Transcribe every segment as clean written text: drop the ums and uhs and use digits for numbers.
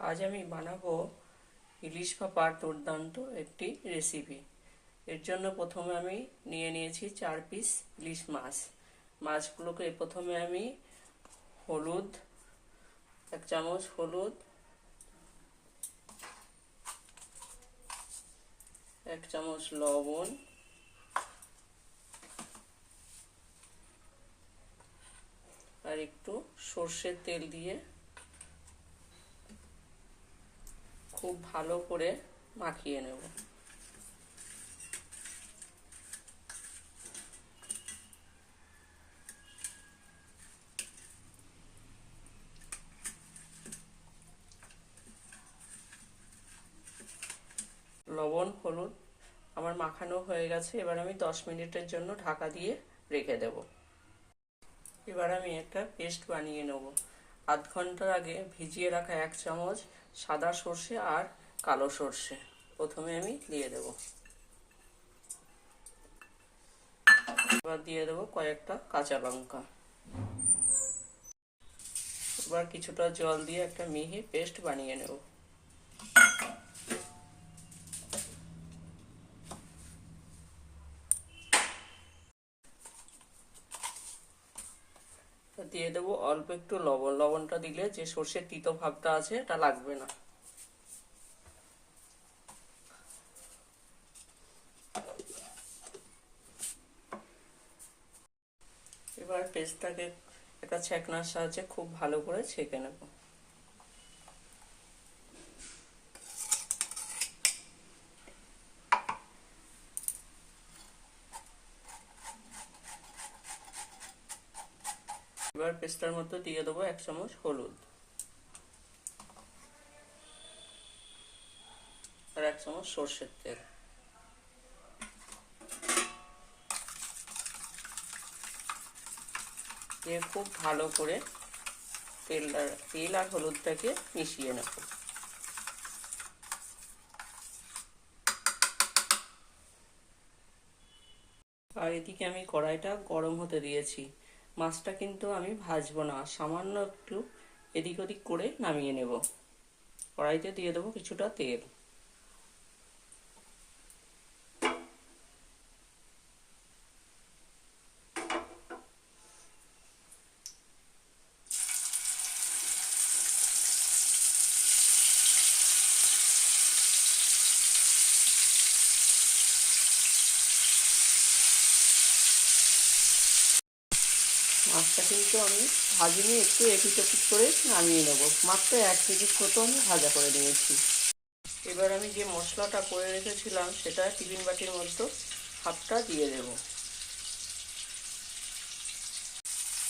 আজ আমি বানাবো ইলিশ ভাপার দুর্দান্ত একটি রেসিপি। এর জন্য প্রথমে আমি নিয়ে নিয়েছি 4 পিস ইলিশ মাছ। মাছগুলোকে প্রথমে আমি হলুদ, 1 চামচ হলুদ, 1 চামচ লবণ, আর একটু সর্ষের তেল দিয়ে খুব ভালো করে মাখিয়ে নেব। লবণ হলুদ আমার মাখানো হয়ে গেছে। এবার আমি 10 মিনিটের জন্য ঢাকা দিয়ে রেখে দেব। এবার আমি একটা পেস্ট বানিয়ে নেব। আধ ঘন্টার আগে ভিজিয়ে রাখা 1 চামচ সাদা সর্ষে আর কালো সর্ষে প্রথমে আমি দিয়ে দেব। এবার দিয়ে দেব কয়েকটা কাঁচা লঙ্কা। এবার কিছুটা জল দিয়ে একটা মিহি পেস্ট বানিয়ে নেব। দিয়ে দেবো অল্প একটু লবণ। লবণটা দিলে যে সর্ষের তিতো ভাবটা আছে এটা লাগবে না। এবার পেস্টটাকে একটা ছ্যাঁকনার সাহায্যে খুব ভালো করে ছেঁকে নেব। এবার পেস্টটার মধ্যে দিয়ে দেবো 1 চামচ হলুদ আর 1 চামচ সর্ষের তেল। দিয়ে খুব ভালো করে তেল আর হলুদটাকে মিশিয়ে নেব। আর এদিকে আমি কড়াইটা গরম হতে দিয়েছি। মাছটা কিন্তু আমি ভাজবো না, সামান্য একটু এদিক ওদিক করে নামিয়ে নেব। কড়াইতে দিয়ে দেবো কিছুটা তেল। মাছটা কিন্তু আমি ভাজিনি, একটু এপিট ওপিট করে নামিয়ে নেব। মাত্র 1 মিনিট মতো আমি ভাজা করে নিয়েছি। এবার আমি যে মশলাটা করে রেখেছিলাম সেটা টিফিন বাটির মধ্যে হাফটা দিয়ে দেব।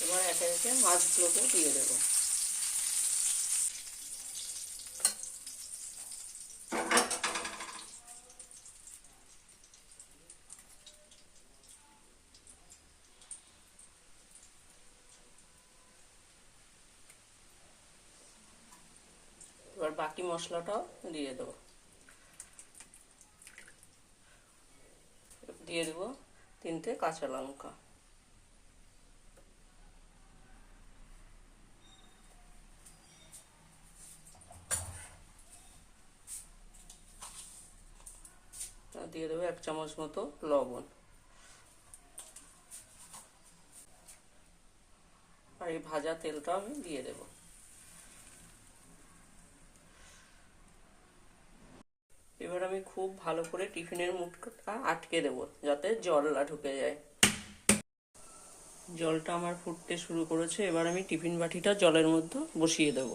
এবার একে একে মাছগুলোকে দিয়ে দেব। এবার বাকি মশলাটাও দিয়ে দেব। দিয়ে দেব 3টে কাঁচা লঙ্কা। দিয়ে দেবো 1 চামচ মতো লবণ। আর এই ভাজা তেলটা আমি দিয়ে দেব। এবার আমি খুব ভালো করে টিফিনের মুখটা আটকে দেব যাতে জল না ঢুকে যায়। জলটা আমার ফুটতে শুরু করেছে। এবার আমি টিফিন বাটিটা জলের মধ্যে বসিয়ে দেব।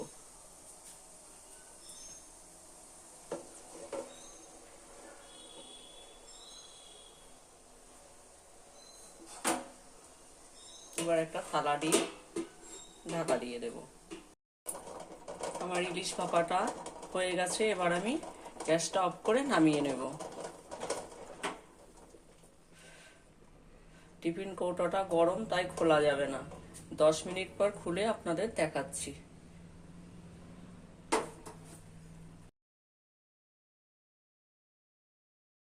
এবার একটা থালা দিয়ে ঢাকা দিয়ে দেব। আমার ইলিশ ভাপাটা হয়ে গেছে। এবার আমি গ্যাসটা অফ করে নামিয়ে নেব। টিফিন কৌটোটা গরম তাই খোলা যাবে না। 10 মিনিট পর খুলে আপনাদের দেখাচ্ছি।